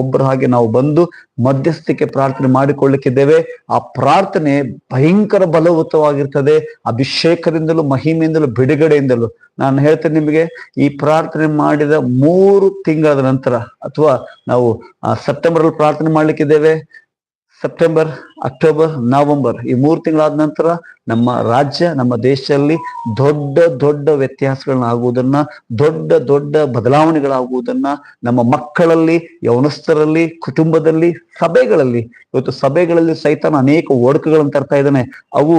ಒಬ್ಬರ ಹಾಗೆ ನಾವು ಬಂದು ಮಧ್ಯಸ್ಥಿಕೆ ಪ್ರಾರ್ಥನೆ ಮಾಡಿಕೊಳ್ಳಿಕ್ಕಿದ್ದೇವೆ. ಆ ಪ್ರಾರ್ಥನೆ ಭಯಂಕರ ಬಲವತ್ತವಾಗಿರ್ತದೆ. ಅಭಿಷೇಕದಿಂದಲೂ, ಮಹಿಮೆಯಿಂದಲೂ, ಬಿಡುಗಡೆಯಿಂದಲೂ. ನಾನು ಹೇಳ್ತೇನೆ ನಿಮಗೆ, ಈ ಪ್ರಾರ್ಥನೆ ಮಾಡಿದ 3 ತಿಂಗಳ ನಂತರ, ಅಥವಾ ನಾವು ಸೆಪ್ಟೆಂಬರ್ ಅಲ್ಲಿ ಪ್ರಾರ್ಥನೆ ಮಾಡ್ಲಿಕ್ಕಿದ್ದೇವೆ. ಸೆಪ್ಟೆಂಬರ್, ಅಕ್ಟೋಬರ್, ನವೆಂಬರ್ ಈ 3 ತಿಂಗಳಾದ ನಂತರ ನಮ್ಮ ರಾಜ್ಯ, ನಮ್ಮ ದೇಶದಲ್ಲಿ ದೊಡ್ಡ ದೊಡ್ಡ ವ್ಯತ್ಯಾಸಗಳನ್ನ ಆಗುವುದನ್ನ, ದೊಡ್ಡ ದೊಡ್ಡ ಬದಲಾವಣೆಗಳಾಗುವುದನ್ನ, ನಮ್ಮ ಮಕ್ಕಳಲ್ಲಿ, ಯೌವನಸ್ಥರಲ್ಲಿ, ಕುಟುಂಬದಲ್ಲಿ, ಸಭೆಗಳಲ್ಲಿ, ಇವತ್ತು ಸಭೆಗಳಲ್ಲಿ ಸೈತಾನ ಅನೇಕ ಒಡಕುಗಳನ್ನು ತರ್ತಾ ಇದ್ದಾನೆ. ಅವು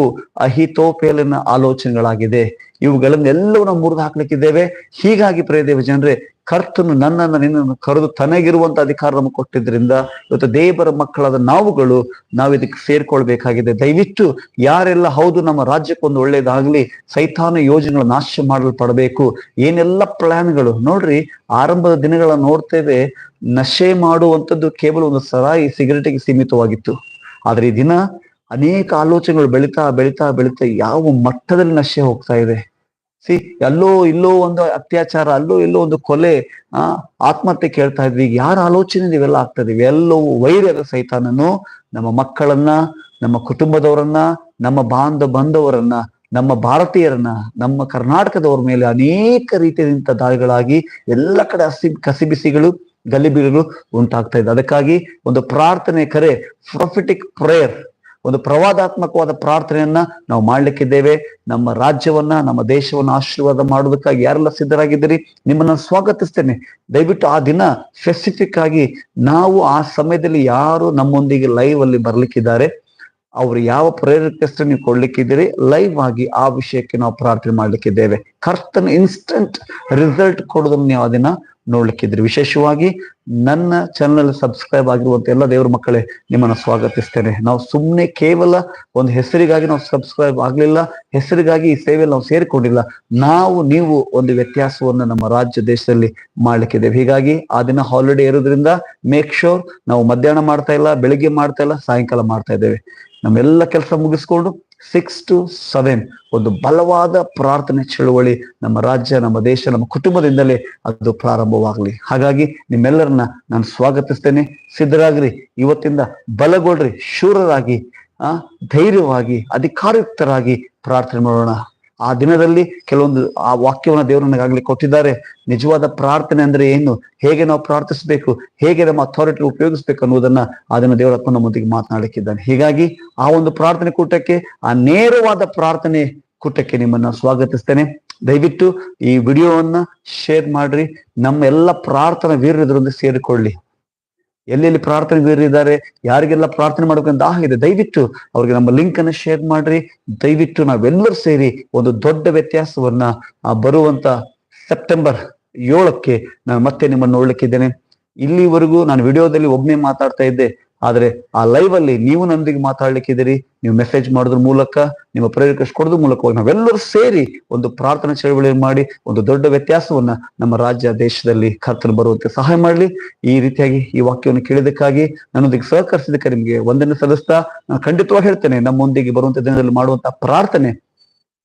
ಅಹಿತೋಪೇಲಿನ ಆಲೋಚನೆಗಳಾಗಿದೆ. ಇವುಗಳನ್ನೆಲ್ಲವೂ ನಾವು ಮುರಿದು ಹಾಕ್ಲಿಕ್ಕಿದ್ದೇವೆ. ಹೀಗಾಗಿ ಪ್ರಿಯ ಜನರೇ, ಕರ್ತನು ನನ್ನನ್ನು ನಿನ್ನನ್ನು ಕರೆದು ತನಗಿರುವಂತ ಅಧಿಕಾರ ನಮಗೆ ಕೊಟ್ಟಿದ್ರಿಂದ ಇವತ್ತು ದೇವರ ಮಕ್ಕಳಾದ ನಾವು ಇದಕ್ಕೆ ಸೇರ್ಕೊಳ್ಬೇಕಾಗಿದೆ. ದಯವಿಟ್ಟು ಯಾರೆಲ್ಲ ಹೌದು ನಮ್ಮ ರಾಜ್ಯಕ್ಕೊಂದು ಒಳ್ಳೇದಾಗ್ಲಿ, ಸೈತಾನ ಯೋಜನೆಗಳು ನಾಶ ಮಾಡಲ್ಪಡಬೇಕು, ಏನೆಲ್ಲ ಪ್ಲಾನ್ಗಳು ನೋಡ್ರಿ. ಆರಂಭದ ದಿನಗಳನ್ನ ನೋಡ್ತೇವೆ, ನಶೆ ಮಾಡುವಂಥದ್ದು ಕೇವಲ ಒಂದು ಸರಾಯಿ, ಸಿಗರೇಟಿಗೆ ಸೀಮಿತವಾಗಿತ್ತು. ಆದ್ರೆ ಈ ದಿನ ಅನೇಕ ಆಲೋಚನೆಗಳು ಬೆಳೀತಾ ಬೆಳೀತಾ ಬೆಳೀತಾ ಯಾವ ಮಟ್ಟದಲ್ಲಿ ನಶೆ ಹೋಗ್ತಾ ಇದೆ. ಎಲ್ಲೋ ಇಲ್ಲೋ ಒಂದು ಅತ್ಯಾಚಾರ, ಅಲ್ಲೋ ಇಲ್ಲೋ ಒಂದು ಕೊಲೆ, ಆತ್ಮಹತ್ಯೆ ಕೇಳ್ತಾ ಇದ್ವಿ. ಈಗ ಯಾರ ಆಲೋಚನೆ ಇವೆಲ್ಲ ಆಗ್ತದೆ? ಇವೆಲ್ಲವೂ ವೈರ್ಯದ ಸೈತಾನನು ನಮ್ಮ ಮಕ್ಕಳನ್ನ, ನಮ್ಮ ಕುಟುಂಬದವರನ್ನ, ನಮ್ಮ ಬಂಧವರನ್ನ, ನಮ್ಮ ಭಾರತೀಯರನ್ನ, ನಮ್ಮ ಕರ್ನಾಟಕದವರ ಮೇಲೆ ಅನೇಕ ರೀತಿಯಾದಂಥ ದಾಳಿಗಳಾಗಿ ಎಲ್ಲ ಕಡೆ ಕಸಿಬಿಸಿಗಳು, ಗಲಿಬಿಲಿಗಳು ಉಂಟಾಗ್ತಾ ಇದೆ. ಅದಕ್ಕಾಗಿ ಒಂದು ಪ್ರಾರ್ಥನೆ ಕರೆ, ಪ್ರೊಫೆಟಿಕ್ ಪ್ರೇಯರ್, ಒಂದು ಪ್ರವಾದಾತ್ಮಕವಾದ ಪ್ರಾರ್ಥನೆಯನ್ನ ನಾವು ಮಾಡ್ಲಿಕ್ಕಿದ್ದೇವೆ. ನಮ್ಮ ರಾಜ್ಯವನ್ನ, ನಮ್ಮ ದೇಶವನ್ನ ಆಶೀರ್ವಾದ ಮಾಡೋದಕ್ಕಾಗಿ ಯಾರೆಲ್ಲ ಸಿದ್ಧರಾಗಿದ್ದೀರಿ, ನಿಮ್ಮನ್ನ ಸ್ವಾಗತಿಸ್ತೇನೆ. ದಯವಿಟ್ಟು ಆ ದಿನ ಸ್ಪೆಸಿಫಿಕ್ ಆಗಿ ನಾವು ಆ ಸಮಯದಲ್ಲಿ ಯಾರು ನಮ್ಮೊಂದಿಗೆ ಲೈವ್ ಅಲ್ಲಿ ಬರ್ಲಿಕ್ಕಿದ್ದಾರೆ, ಅವ್ರು ಯಾವ ಪ್ರೇಯರ್ ರಿಕ್ವೆಸ್ಟ್ ನೀವು ಕೊಡ್ಲಿಕ್ಕಿದ್ದೀರಿ, ಲೈವ್ ಆಗಿ ಆ ವಿಷಯಕ್ಕೆ ನಾವು ಪ್ರಾರ್ಥನೆ ಮಾಡ್ಲಿಕ್ಕಿದ್ದೇವೆ. ಕರ್ತನ ಇನ್ಸ್ಟೆಂಟ್ ರಿಸಲ್ಟ್ ಕೊಡೋದನ್ನ ನೀವು ಅದನ್ನ ನೋಡ್ಲಿಕ್ಕಿದ್ರಿ. ವಿಶೇಷವಾಗಿ ನನ್ನ ಚಾನಲ್ ಸಬ್ಸ್ಕ್ರೈಬ್ ಆಗಿರುವಂತ ಎಲ್ಲ ದೇವ್ರ ಮಕ್ಕಳೇ, ನಿಮ್ಮನ್ನ ಸ್ವಾಗತಿಸ್ತೇನೆ. ನಾವು ಸುಮ್ಮನೆ ಕೇವಲ ಒಂದು ಹೆಸರಿಗಾಗಿ ನಾವು ಸಬ್ಸ್ಕ್ರೈಬ್ ಆಗ್ಲಿಲ್ಲ, ಹೆಸರಿಗಾಗಿ ಈ ಸೇವೆಯಲ್ಲಿ ನಾವು ಸೇರಿಕೊಂಡಿಲ್ಲ. ನೀವು ಒಂದು ವ್ಯತ್ಯಾಸವನ್ನ ನಮ್ಮ ರಾಜ್ಯ ದೇಶದಲ್ಲಿ ಮಾಡ್ಲಿಕ್ಕಿದ್ದೇವೆ. ಹೀಗಾಗಿ ಆ ದಿನ ಹಾಲಿಡೇ ಇರೋದ್ರಿಂದ ಮೇಕ್ ಶೋರ್ ನಾವು ಮಧ್ಯಾಹ್ನ ಮಾಡ್ತಾ ಇಲ್ಲ, ಬೆಳಿಗ್ಗೆ ಮಾಡ್ತಾ ಇಲ್ಲ, ಸಾಯಂಕಾಲ ಮಾಡ್ತಾ ಇದ್ದೇವೆ. ನಮ್ಮೆಲ್ಲ ಕೆಲಸ ಮುಗಿಸ್ಕೊಂಡು 6 to 7 ಒಂದು ಬಲವಾದ ಪ್ರಾರ್ಥನೆ ಚಳುವಳಿ ನಮ್ಮ ರಾಜ್ಯ, ನಮ್ಮ ದೇಶ, ನಮ್ಮ ಕುಟುಂಬದಿಂದಲೇ ಅದು ಪ್ರಾರಂಭವಾಗಲಿ. ಹಾಗಾಗಿ ನಿಮ್ಮೆಲ್ಲರನ್ನ ನಾನು ಸ್ವಾಗತಿಸ್ತೇನೆ. ಸಿದ್ಧರಾಗ್ರಿ, ಇವತ್ತಿಂದ ಬಲಗೊಳ್ರಿ, ಶೂರರಾಗಿ, ಧೈರ್ಯವಾಗಿ, ಅಧಿಕಾರಯುಕ್ತರಾಗಿ ಪ್ರಾರ್ಥನೆ ಮಾಡೋಣ. ಆ ದಿನದಲ್ಲಿ ಕೆಲವೊಂದು ಆ ವಾಕ್ಯವನ್ನ ದೇವರು ನನಗಾಗ್ಲಿ ಕೊಟ್ಟಿದ್ದಾರೆ. ನಿಜವಾದ ಪ್ರಾರ್ಥನೆ ಅಂದ್ರೆ ಏನು, ಹೇಗೆ ನಾವು ಪ್ರಾರ್ಥಿಸ್ಬೇಕು, ಹೇಗೆ ನಮ್ಮ ಅಥಾರಿಟಿ ಉಪಯೋಗಿಸ್ಬೇಕು ಅನ್ನೋದನ್ನ ಅದನ್ನ ದೇವರ ಆತ್ಮ ನಮ್ಮೊಂದಿಗೆ ಮಾತನಾಡಲಿಕ್ಕಿದ್ದಾನೆ. ಹೀಗಾಗಿ ಆ ಒಂದು ಪ್ರಾರ್ಥನೆ ಕೂಟಕ್ಕೆ, ಆ ನೇರವಾದ ಪ್ರಾರ್ಥನೆ ಕೂಟಕ್ಕೆ ನಿಮ್ಮನ್ನ ಸ್ವಾಗತಿಸ್ತೇನೆ. ದಯವಿಟ್ಟು ಈ ವಿಡಿಯೋವನ್ನ ಶೇರ್ ಮಾಡ್ರಿ. ನಮ್ಮ ಎಲ್ಲ ಪ್ರಾರ್ಥನಾ ವೀರರೊಂದಿಗೆ ಸೇರಿಕೊಳ್ಳಿ. ಎಲ್ಲೆಲ್ಲಿ ಪ್ರಾರ್ಥನೆ ವೀರರಿದ್ದಾರೆ, ಯಾರಿಗೆಲ್ಲ ಪ್ರಾರ್ಥನೆ ಮಾಡ್ಬೇಕಂತ ಆಗಿದೆ, ದಯವಿಟ್ಟು ಅವ್ರಿಗೆ ನಮ್ಮ ಲಿಂಕ್ ಅನ್ನ ಶೇರ್ ಮಾಡ್ರಿ. ದಯವಿಟ್ಟು ನಾವೆಲ್ಲರೂ ಸೇರಿ ಒಂದು ದೊಡ್ಡ ವ್ಯತ್ಯಾಸವನ್ನ ಬರುವಂತ ಸೆಪ್ಟೆಂಬರ್ 7ಕ್ಕೆ ನಾನು ಮತ್ತೆ ನಿಮ್ಮನ್ನು ನೋಡ್ಲಿಕ್ಕಿದ್ದೇನೆ. ಇಲ್ಲಿವರೆಗೂ ನಾನು ವಿಡಿಯೋದಲ್ಲಿ ಒಬ್ಬನೇ ಮಾತಾಡ್ತಾ ಇದ್ದೆ, ಆದ್ರೆ ಆ ಲೈವ್ ಅಲ್ಲಿ ನೀವು ನನ್ನೊಂದಿಗೆ ಮಾತಾಡ್ಲಿಕ್ಕಿದ್ದೀರಿ. ನೀವು ಮೆಸೇಜ್ ಮಾಡೋದ್ರ ಮೂಲಕ, ನಿಮ್ಮ ಪ್ರೇರಿಕೆ ಕೊಡೋದ್ರ ಮೂಲಕವಾಗಿ ನಾವೆಲ್ಲರೂ ಸೇರಿ ಒಂದು ಪ್ರಾರ್ಥನಾ ಚಳವಳಿ ಮಾಡಿ ಒಂದು ದೊಡ್ಡ ವ್ಯತ್ಯಾಸವನ್ನ ನಮ್ಮ ರಾಜ್ಯ, ದೇಶದಲ್ಲಿ ಕರ್ತನು ಬರುವಂತೆ ಸಹಾಯ ಮಾಡಲಿ. ಈ ರೀತಿಯಾಗಿ ಈ ವಾಕ್ಯವನ್ನು ಕೇಳಿದಕ್ಕಾಗಿ, ನನ್ನೊಂದಿಗೆ ಸಹಕರಿಸಿದಕ್ಕೆ ನಿಮಗೆ ವಂದನೆ ಸಲ್ಲಿಸ್ತಾ, ನಾನು ಖಂಡಿತವಾಗಿ ಹೇಳ್ತೇನೆ, ನಮ್ಮೊಂದಿಗೆ ಬರುವಂತ ದಿನದಲ್ಲಿ ಮಾಡುವಂತಹ ಪ್ರಾರ್ಥನೆ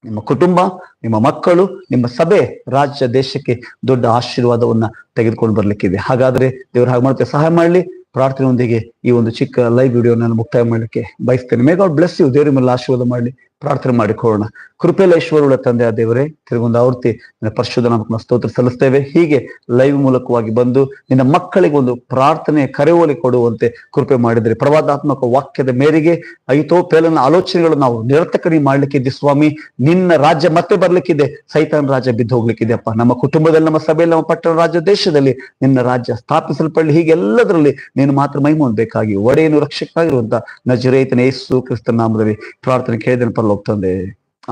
ನಿಮ್ಮ ಕುಟುಂಬ, ನಿಮ್ಮ ಮಕ್ಕಳು, ನಿಮ್ಮ ಸಭೆ, ರಾಜ್ಯ, ದೇಶಕ್ಕೆ ದೊಡ್ಡ ಆಶೀರ್ವಾದವನ್ನ ತೆಗೆದುಕೊಂಡು ಬರ್ಲಿಕ್ಕಿದೆ. ಹಾಗಾದ್ರೆ ದೇವರು ಹಾಗೆ ಮಾಡುತ್ತೆ ಸಹಾಯ ಮಾಡಲಿ. ಪ್ರಾರ್ಥನೆಯೊಂದಿಗೆ ಈ ಒಂದು ಚಿಕ್ಕ ಲೈವ್ ವಿಡಿಯೋ ನಾನು ಮುಕ್ತಾಯ ಮಾಡಲಿಕ್ಕೆ ಬಯಸ್ತೇನೆ. May God bless you. ದೇವರ ಮೇಲೆ ಆಶೀರ್ವಾದ ಮಾಡಲಿ. ಪ್ರಾರ್ಥನೆ ಮಾಡಿಕೊಳ್ಳೋಣ. ಕೃಪೆಲ್ಲ ಐಶ್ವರ್ಯವುಳ್ಳ ತಂದೆ ಆ ದೇವರೇ, ತಿರುಗೊಂದು ಆವೃತ್ತಿ ಪರಿಶುದ್ಧ ನಾಮಕ್ಕೆ ಸ್ತೋತ್ರ ಸಲ್ಲಿಸ್ತೇವೆ. ಹೀಗೆ ಲೈವ್ ಮೂಲಕವಾಗಿ ಬಂದು ನಿನ್ನ ಮಕ್ಕಳಿಗೆ ಒಂದು ಪ್ರಾರ್ಥನೆ ಕರೆಯೋಲಿ ಕೊಡುವಂತೆ ಕೃಪೆ ಮಾಡಿದ್ರೆ, ಪ್ರವಾದಾತ್ಮಕ ವಾಕ್ಯದ ಮೇರೆಗೆ ಅಹಿತೋಪೇಲನ ಆಲೋಚನೆಗಳು ನಾವು ನಿರರ್ಥಕರಿ ಮಾಡ್ಲಿಕ್ಕಿದ್ದೆ ಸ್ವಾಮಿ. ನಿನ್ನ ರಾಜ್ಯ ಮತ್ತೆ ಬರ್ಲಿಕ್ಕಿದೆ, ಸೈತಾನ್ ರಾಜ್ಯ ಬಿದ್ದು ಹೋಗ್ಲಿಕ್ಕಿದೆ ಅಪ್ಪ. ನಮ್ಮ ಕುಟುಂಬದಲ್ಲಿ, ನಮ್ಮ ಸಭೆಯಲ್ಲಿ, ನಮ್ಮ ಪಟ್ಟಣ, ರಾಜ್ಯ, ದೇಶದಲ್ಲಿ ನಿನ್ನ ರಾಜ್ಯ ಸ್ಥಾಪಿಸಲ್ಪಡಲಿ. ಹೀಗೆಲ್ಲದರಲ್ಲಿ ನೀನು ಮಾತ್ರ ಮಹಿಮೆ ಹೊಂದಬೇಕಾಗಿ ಒಡೆಯನು ರಕ್ಷಕನಾಗಿರುವಂತ ನಜರೇತನ ಯೇಸು ಕ್ರಿಸ್ತನ ನಾಮದಲ್ಲಿ ಪ್ರಾರ್ಥನೆ ಕೇಳಿದನು ಪರಲೋಕ ತಂದೆ.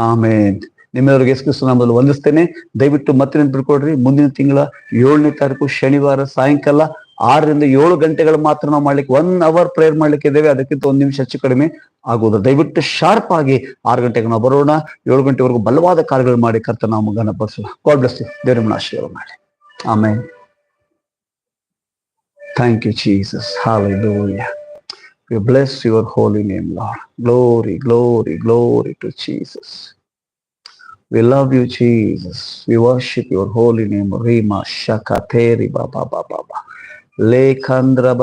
ಆಮೇನ್. ನಿಮ್ಮೆಲ್ಲರಿಗೆ ಯೇಸು ಕ್ರಿಸ್ತನ ನಾಮದಲ್ಲಿ ವಂದಿಸ್ತೇನೆ. ದಯವಿಟ್ಟು ಮತ್ತೆ ನೆನಪಿಟ್ಕೊಡ್ರಿ, ಮುಂದಿನ ತಿಂಗಳ 7ನೇ ತಾರೀಕು ಶನಿವಾರ ಸಾಯಂಕಾಲ 6ರಿಂದ 7 ಗಂಟೆಗಳು ಮಾತ್ರ ನಾವು ಮಾಡ್ಲಿಕ್ಕೆ 1 hour ಪ್ರೇಯರ್ ಮಾಡ್ಲಿಕ್ಕೆ ಇದ್ದೇವೆ. ಅದಕ್ಕಿಂತ 1 ನಿಮಿಷ ಹೆಚ್ಚು ಕಡಿಮೆ ಆಗುವುದು. ದಯವಿಟ್ಟು ಶಾರ್ಪ್ ಆಗಿ 6 ಗಂಟೆಗೆ ನಾವು ಬರೋಣ. 7 ಗಂಟೆವರೆಗೂ ಬಲವಾದ ಕಾರ್ಯಗಳು ಮಾಡಿ ಕರ್ತನ ನಾವು ಘನಪಡಿಸೋಣ. God bless you. ದೇವರ ನಿಮ್ಮನ್ನು ಆಶೀರ್ವಾದ ಮಾಡಿ. ಆಮೇನ್. Thank you, Jesus. Hallelujah. We bless your holy name, Lord. Glory, glory, glory to Jesus. We love you, Jesus. We worship your holy name. Rima Shaka Teri Baba Baba Baba. ಲೇಖಂದ್ರ